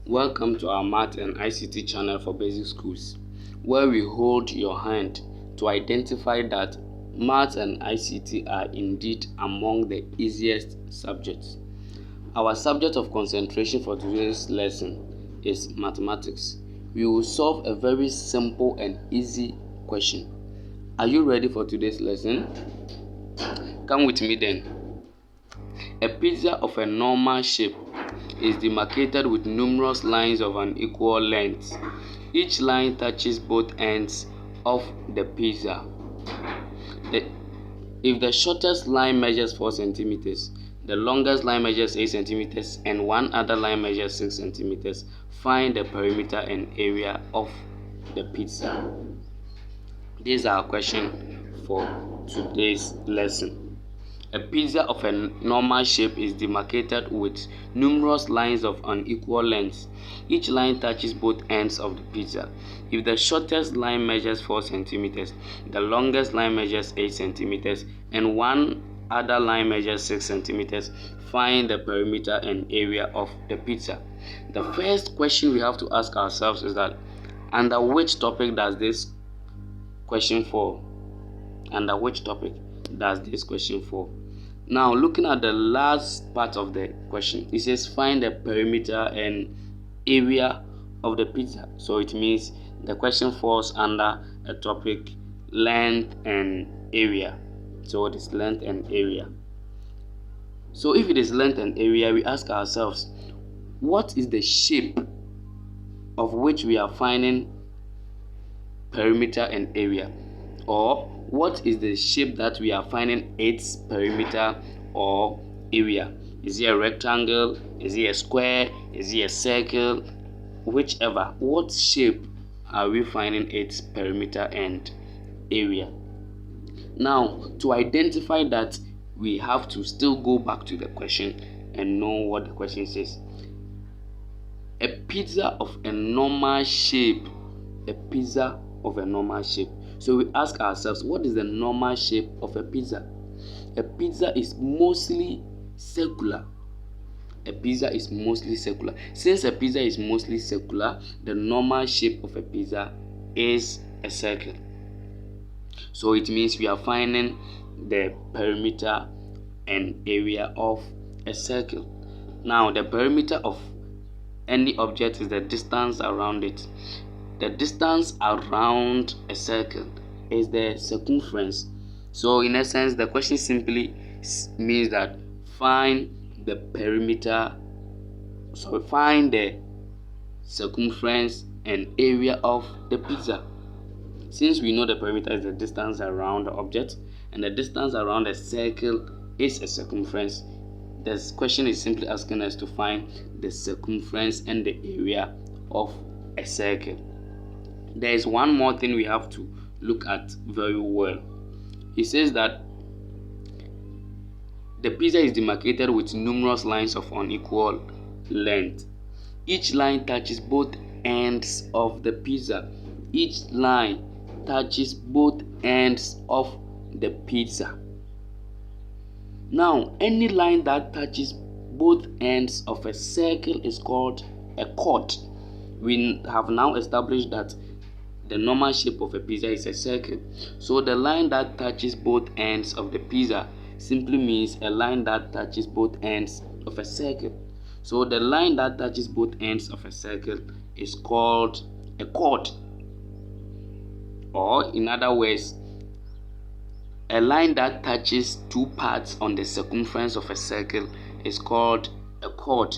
Welcome to our Math and ICT channel for basic schools, where we hold your hand to identify that Math and ICT are indeed among the easiest subjects. Our subject of concentration for today's lesson is mathematics. We will solve a very simple and easy question. Are you ready for today's lesson? Come with me then. A pizza of a normal shape is demarcated with numerous lines of an equal length. Each line touches both ends of the pizza. If the shortest line measures 4 centimeters, the longest line measures 8 centimeters, and one other line measures 6 centimeters, find the perimeter and area of the pizza. This is our question for today's lesson. A pizza of a normal shape is demarcated with numerous lines of unequal length. Each line touches both ends of the pizza. If the shortest line measures 4 centimeters, the longest line measures 8 centimeters, and one other line measures 6 centimeters, find the perimeter and area of the pizza. The first question we have to ask ourselves is that under which topic does this question fall? Under which topic does this question fall? Now, looking at the last part of the question, it says find the perimeter and area of the pizza. So it means the question falls under a topic length and area. So it is length and area. So if it is length and area, we ask ourselves, what is the shape of which we are finding perimeter and area? Or what is the shape that we are finding its perimeter or area? Is it a rectangle? Is it a square? Is it a circle? Whichever. What shape are we finding its perimeter and area? Now, to identify that, we have to still go back to the question and know what the question says. A pizza of a normal shape. A pizza of a normal shape. So we ask ourselves, what is the normal shape of a pizza? A pizza is mostly circular. A pizza is mostly circular. Since a pizza is mostly circular, the normal shape of a pizza is a circle. So it means we are finding the perimeter and area of a circle. Now, the perimeter of any object is the distance around it. The distance around a circle is the circumference. So in essence, the question simply means that find the perimeter, find the circumference and area of the pizza. Since we know the perimeter is the distance around the object and the distance around a circle is a circumference, this question is simply asking us to find the circumference and the area of a circle. There is one more thing we have to look at very well. It says that the pizza is demarcated with numerous lines of unequal length. Each line touches both ends of the pizza. Each line touches both ends of the pizza. Now, any line that touches both ends of a circle is called a chord. We have now established that the normal shape of a pizza is a circle. So the line that touches both ends of the pizza simply means a line that touches both ends of a circle. So the line that touches both ends of a circle is called a chord. Or in other words, a line that touches two parts on the circumference of a circle is called a chord.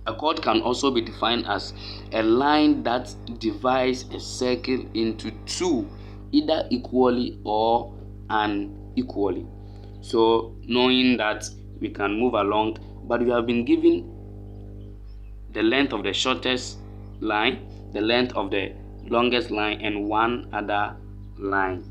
A chord can also be defined as a line that divides a circle into two, either equally or unequally. So knowing that, we can move along, but we have been given the length of the shortest line, the length of the longest line, and one other line.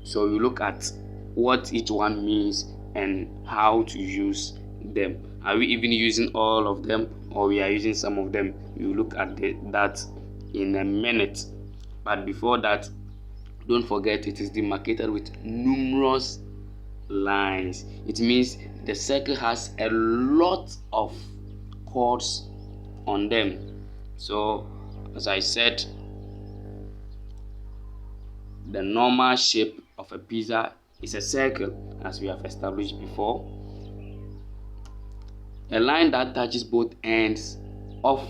So we look at what each one means and how to use them. Are we even using all of them, or we are using some of them? We will look at that in a minute. But before that, don't forget it is demarcated with numerous lines. It means the circle has a lot of chords on them. So as I said, the normal shape of a pizza is a circle, as we have established before. A line that touches both ends of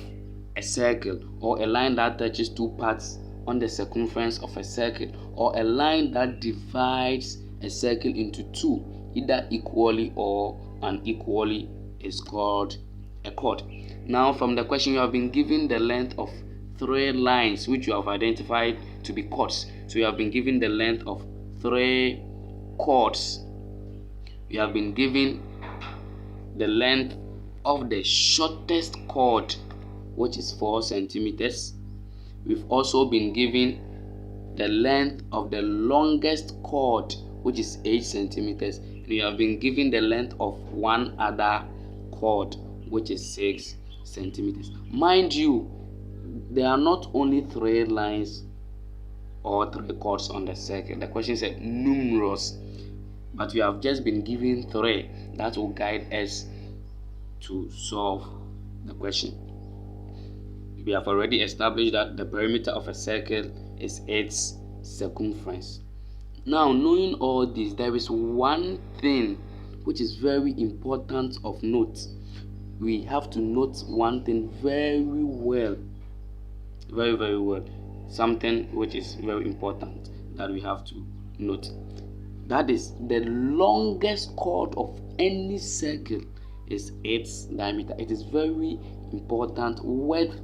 a circle, or a line that touches two parts on the circumference of a circle, or a line that divides a circle into two, either equally or unequally, is called a chord. Now, from the question, you have been given the length of 3 lines which you have identified to be chords. So you have been given the length of 3 chords. You have been given the length of the shortest chord, which is 4 centimeters. We've also been given the length of the longest chord, which is 8 centimeters. And we have been given the length of one other chord, which is 6 centimeters. Mind you, there are not only 3 lines or 3 chords on the circle. The question said numerous, but we have just been given 3 that will guide us to solve the question. We have already established that the perimeter of a circle is its circumference. Now, knowing all this, there is one thing which is very important of note. We have to note one thing very well, very well. Something which is very important that we have to note. That is, the longest chord of any circle is its diameter. It is very important, worth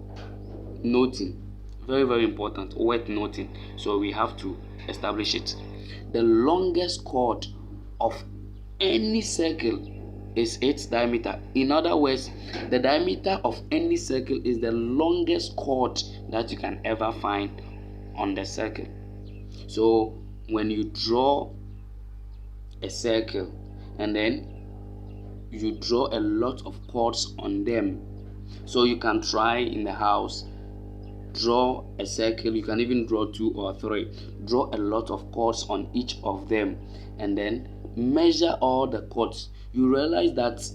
noting. Very important, worth noting. So we have to establish it. The longest chord of any circle is its diameter. In other words, the diameter of any circle is the longest chord that you can ever find on the circle. So when you draw a circle and then you draw a lot of chords on them, so you can try in the house, draw a circle. You can even draw 2 or 3, draw a lot of chords on each of them, and then measure all the chords. You realize that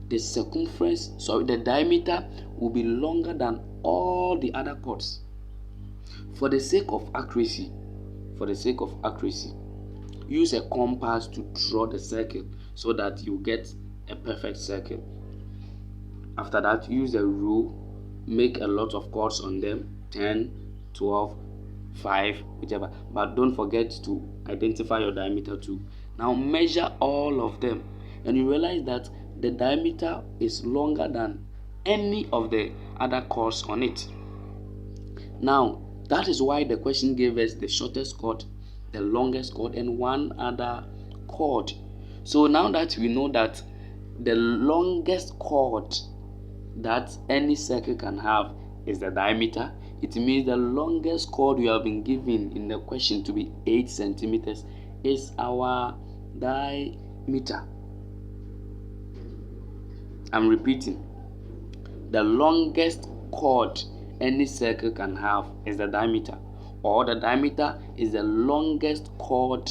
the circumference, the diameter will be longer than all the other chords. For the sake of accuracy, use a compass to draw the circle so that you get a perfect circle. After that, use a rule, make a lot of chords on them, 10, 12, 5, whichever, but don't forget to identify your diameter too. Now measure all of them, and you realize that the diameter is longer than any of the other chords on it. Now that is why the question gave us the shortest chord, the longest chord, and one other chord. So now that we know that the longest chord that any circle can have is the diameter, it means the longest chord we have been given in the question to be 8 centimeters is our diameter. I'm repeating. The longest chord any circle can have is the diameter, or the diameter is the longest chord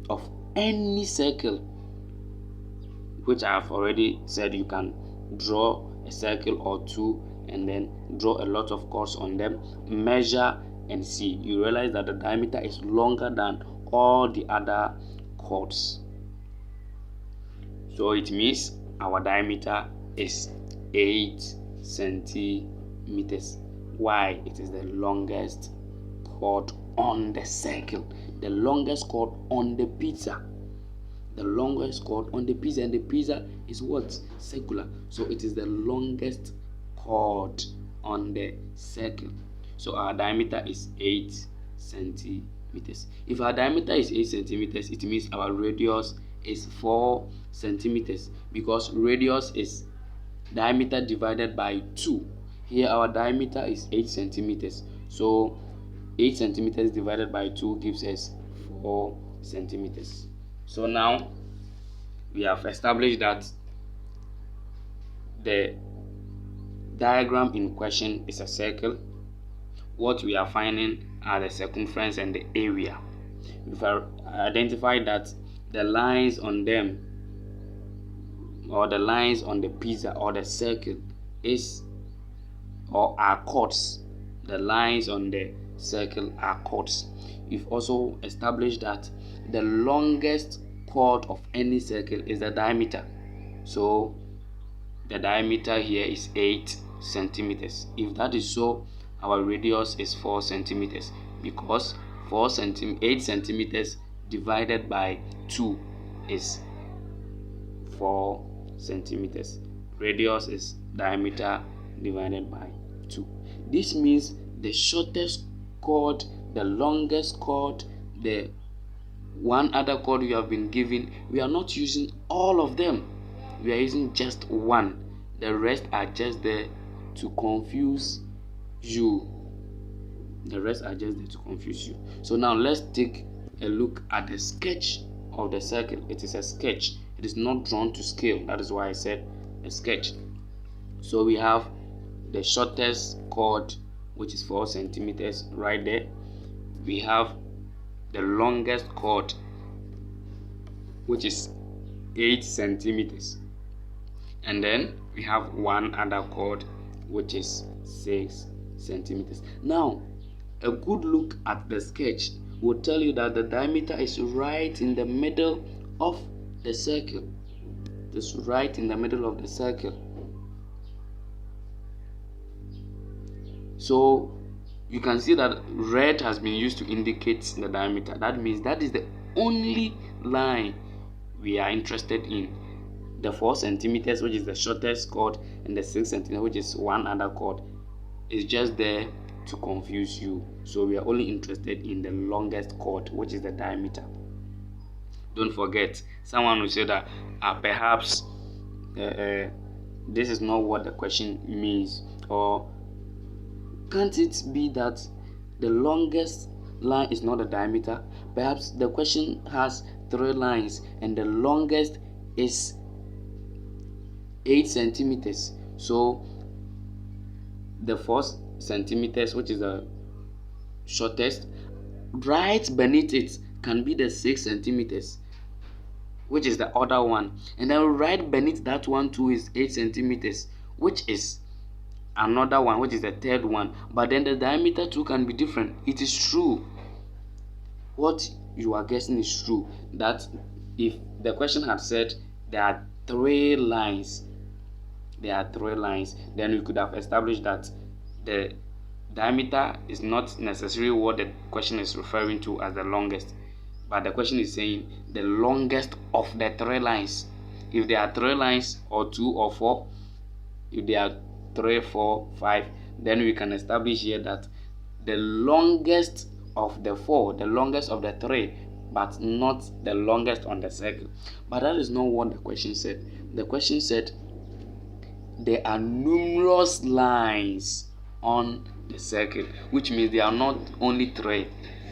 of any circle, which I have already said. You can draw a circle or 2 and then draw a lot of chords on them, measure and see. You realize that the diameter is longer than all the other chords. So it means our diameter is 8 centimeters. Why? It is the longest chord on the circle, the longest chord on the pizza. The longest chord on the pizza, and the pizza is what? Circular. So it is the longest chord on the circle. So our diameter is 8 centimeters. If our diameter is 8 centimeters, it means our radius is 4 centimeters, because radius is diameter divided by 2. Here our diameter is 8 centimeters. So 8 centimeters divided by 2 gives us 4 centimeters. So now we have established that the diagram in question is a circle. What we are finding are the circumference and the area. We've identified that the lines on them or the lines on the pizza or the circle is or are chords. The lines on the circle are chords. We've also established that the longest chord of any circle is the diameter. So the diameter here is 8 centimeters. If that is so, our radius is 4 centimeters, because 8 centimeters divided by 2 is 4 centimeters. Radius is diameter divided by 2. This means the shortest chord, the longest chord, the one other chord we have been given, we are not using all of them. We are using just one. The rest are just there to confuse you. The rest are just there to confuse you. So now let's take a look at the sketch of the circle. It is a sketch. It is not drawn to scale. That is why I said a sketch. So we have the shortest chord, which is 4 centimeters right there. We have the longest chord, which is 8 centimeters. And then we have one other chord, which is 6 centimeters. Now, a good look at the sketch will tell you that the diameter is right in the middle of the circle. It's right in the middle of the circle. So you can see that red has been used to indicate the diameter. That means that is the only line we are interested in. The 4 centimeters, which is the shortest chord, and the 6 centimeters, which is one other chord, is just there to confuse you. So we are only interested in the longest chord, which is the diameter. Don't forget, someone will say that perhaps this is not what the question means, or can't it be that the longest line is not the diameter? Perhaps the question has 3 lines and the longest is 8 centimeters. So the 4 centimeters, which is the shortest, right beneath it can be the 6 centimeters, which is the other one. And then right beneath that one too is 8 centimeters, which is another one, which is the third one. But then the diameter too can be different. It is true. What you are guessing is true. That if the question had said there are 3 lines, then we could have established that the diameter is not necessarily what the question is referring to as the longest, but the question is saying the longest of the 3 lines. If there are 3 lines, or 2 or 4, if there are 3, 4, 5, then we can establish here that the longest of the 4, the longest of the 3, but not the longest on the circle. But that is not what the question said. The question said there are numerous lines on the circle, which means there are not only 3,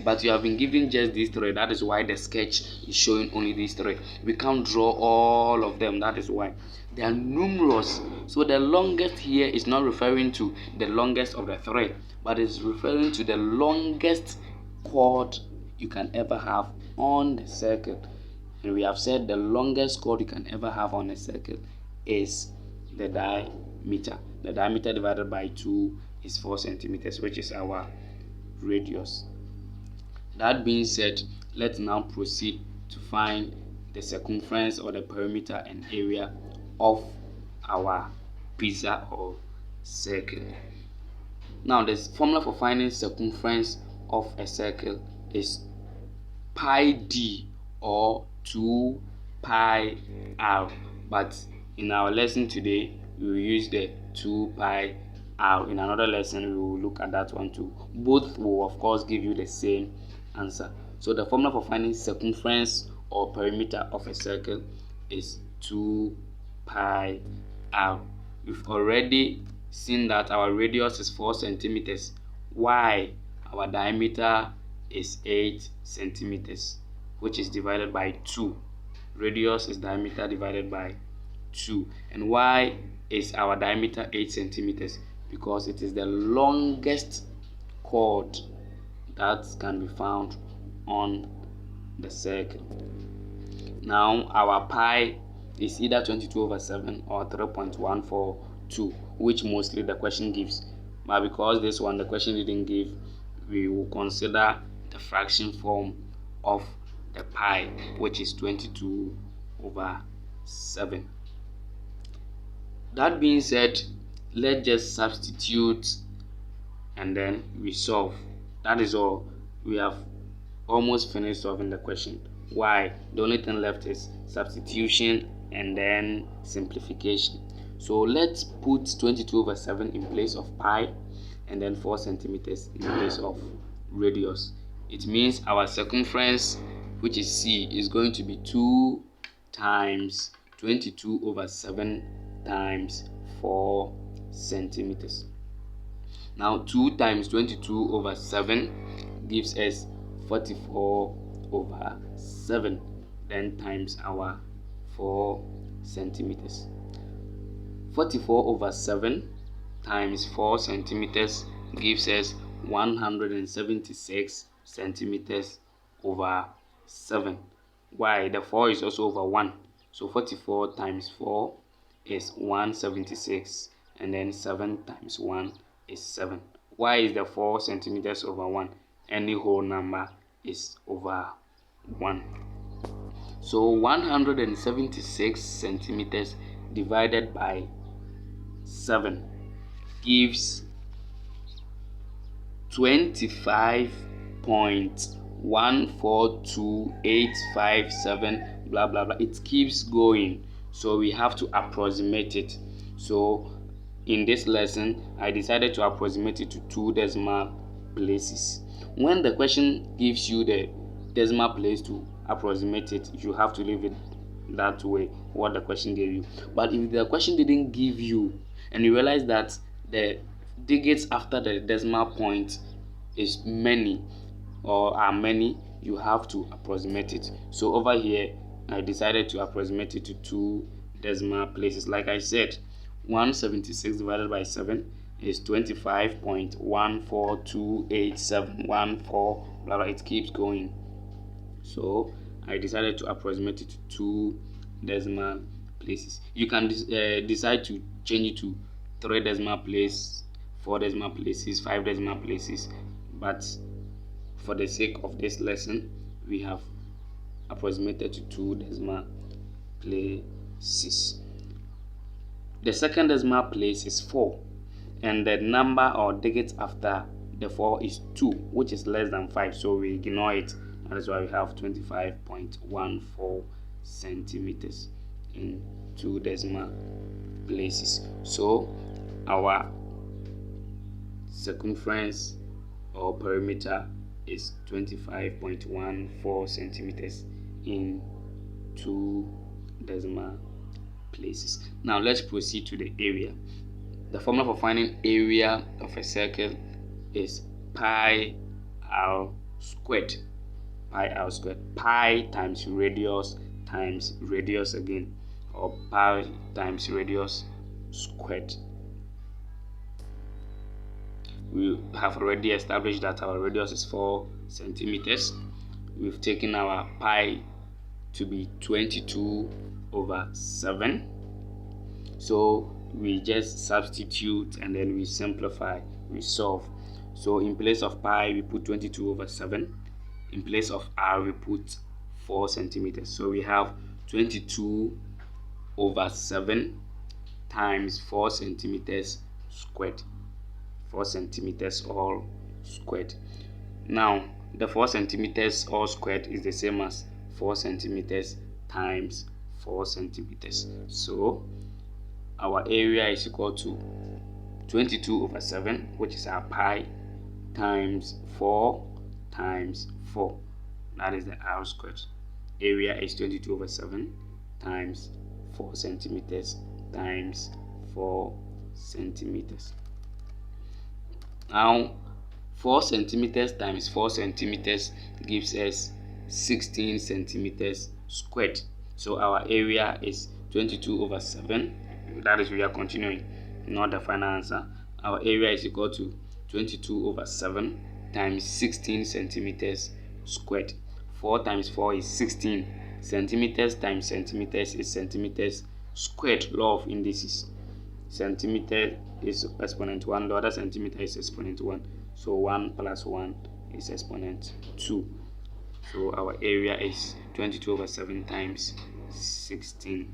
but you have been given just these 3. That is why the sketch is showing only these 3. We can't draw all of them. That is why they are numerous. So the longest here is not referring to the longest of the 3, but it's referring to the longest chord you can ever have on the circle. And we have said the longest chord you can ever have on a circle is the diameter. The diameter divided by 2 is 4 centimeters, which is our radius. That being said, let's now proceed to find the circumference or the perimeter and area of our pizza or circle. Now, the formula for finding circumference of a circle is pi d, or 2 pi r, but in our lesson today we will use the 2 pi r. In another lesson we will look at that one too. Both will of course give you the same answer. So the formula for finding circumference or perimeter of a circle is 2 pi r. We've already seen that our radius is 4 centimeters, while our diameter is 8 centimeters, which is divided by 2. Radius is diameter divided by 2. And why is our diameter 8 centimeters? Because it is the longest chord that can be found on the circle. Now our pi is either 22 over 7 or 3.142, which mostly the question gives. But because this one the question didn't give, we will consider the fraction form of the pi, which is 22 over 7. That being said, let's just substitute and then we solve. That is all. We have almost finished solving the question. Why? The only thing left is substitution and then simplification. So let's put 22 over 7 in place of pi and then 4 centimeters in place of radius. It means our circumference, which is C, is going to be 2 times 22 over 7 times 4 centimeters. Now 2 times 22 over 7 gives us 44 over 7, then times our 4 centimeters. 44 over 7 times 4 centimeters gives us 176 centimeters over 7. Why? The 4 is also over 1. So 44 times 4 is 176, and then 7 times 1 is 7. Why is the 4 centimeters over 1? Any whole number is over 1. So 176 centimeters divided by 7 gives 25.142857 blah blah blah. It keeps going, so we have to approximate it. So in this lesson, I decided to approximate it to 2 decimal places. When the question gives you the decimal place to approximate it, you have to leave it that way, what the question gave you. But if the question didn't give you and you realize that the digits after the decimal point is many or are many, you have to approximate it. So over here, I decided to approximate it to 2 decimal places. Like I said, 176 divided by 7 is 25.142871 blah blah. It keeps going. So I decided to approximate it to 2 decimal places. You can decide to change it to 3 decimal places, 4 decimal places, 5 decimal places, but for the sake of this lesson, we have approximated to 2 decimal places. The second decimal place is 4, and the number or digits after the 4 is 2, which is less than 5, so we ignore it. That is why we have 25.14 centimeters in 2 decimal places. So our circumference or perimeter is 25.14 centimeters in 2 decimal places. Now let's proceed to the area. The formula for finding area of a circle is pi r squared. Pi r squared. Pi times radius again, or pi times radius squared. We have already established that our radius is 4 centimeters. We've taken our pi to be 22 over 7. So we just substitute and then we simplify, we solve. So in place of pi, we put 22 over 7. In place of r, we put 4 centimeters. So we have 22 over 7 times 4 centimeters squared. 4 centimeters all squared. Now the 4 centimeters all squared is the same as 4 centimeters times 4 centimeters. So our area is equal to 22 over 7, which is our pi, times 4 times 4. That is the r squared. Area is 22 over 7 times 4 centimeters times 4 centimeters. Now 4 centimeters times 4 centimeters gives us 16 centimeters squared. So our area is 22 over 7. That is, we are continuing, not the final answer. Our area is equal to 22 over 7 times 16 centimeters squared. 4 times 4 is 16. centimeters times centimeters is centimeters squared, law of indices. Centimeter is exponent 1, the other centimeter is exponent 1, so 1 plus 1 is exponent 2. So our area is 22 over 7 times 16.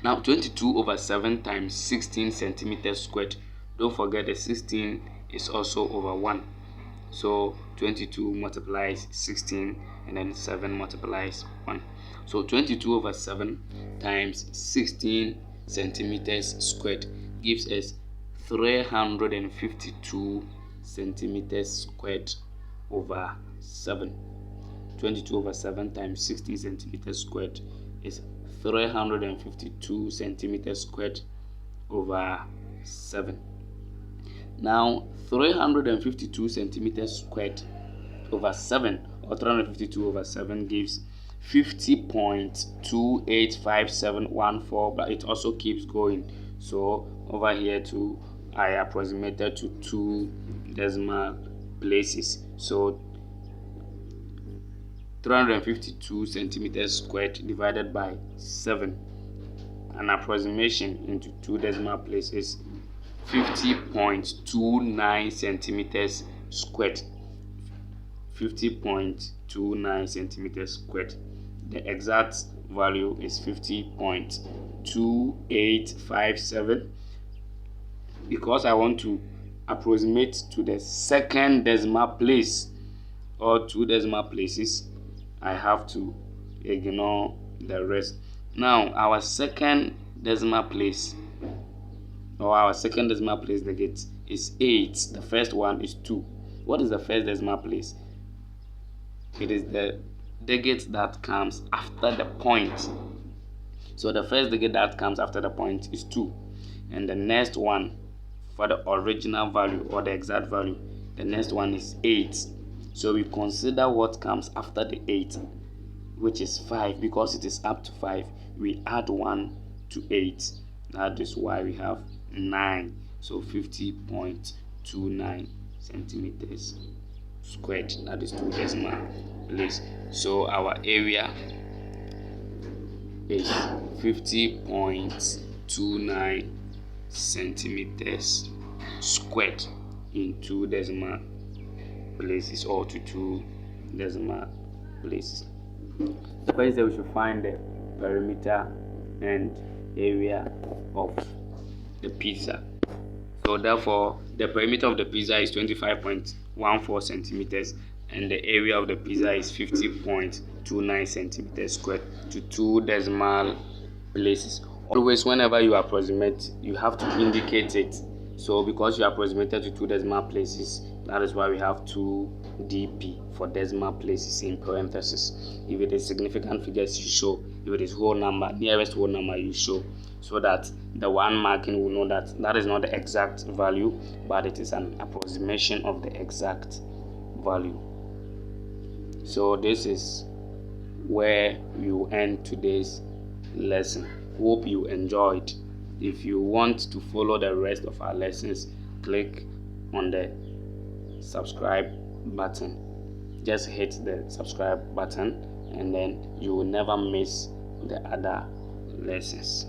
Now 22 over 7 times 16 centimeters squared. Don't forget the 16 is also over 1. So 22 multiplies 16 and then 7 multiplies 1. So 22 over 7 times 16 centimeters squared gives us 352 centimeters squared over 7. 22 over 7 times 16 centimeters squared is 352 centimeters squared over 7. Now 352 centimeters squared over 7, or 352 over 7, gives 50.285714, but it also keeps going. So over here too, I approximated to 2 decimal places. So 352 centimeters squared divided by 7, an approximation into 2 decimal places, 50.29 centimeters squared. 50.29 centimeters squared. The exact value is 50.2857. Because I want to approximate to the second decimal place or 2 decimal places, I have to ignore the rest. Now our second decimal place, or our second decimal place digit, is 8. The first one is 2. What is the first decimal place? It is the digit that comes after the point. So the first digit that comes after the point is 2, and the next one for the original value or the exact value, the next one is 8. So we consider what comes after the 8, which is 5. Because it is up to 5, we add 1 to 8. That is why we have 9. So 50.29 centimeters squared. That is 2 decimal place. So our area is 50.29 centimeters squared in 2 decimal places, or to 2 decimal places. First, we should find the perimeter and area of the pizza. So therefore, the perimeter of the pizza is 25.14 centimeters, and the area of the pizza is 50.29 centimeters squared to 2 decimal places. Always, whenever you approximate, you have to indicate it. So because you approximated to 2 decimal places, that is why we have 2 dp for decimal places in parentheses. If it is significant figures, you show. If it is whole number, nearest whole number, you show, so that the one marking will know that that is not the exact value, but it is an approximation of the exact value. So this is where we will end today's lesson. Hope you enjoyed. If you want to follow the rest of our lessons, click on the subscribe button. Just hit the subscribe button, and then you will never miss the other lessons.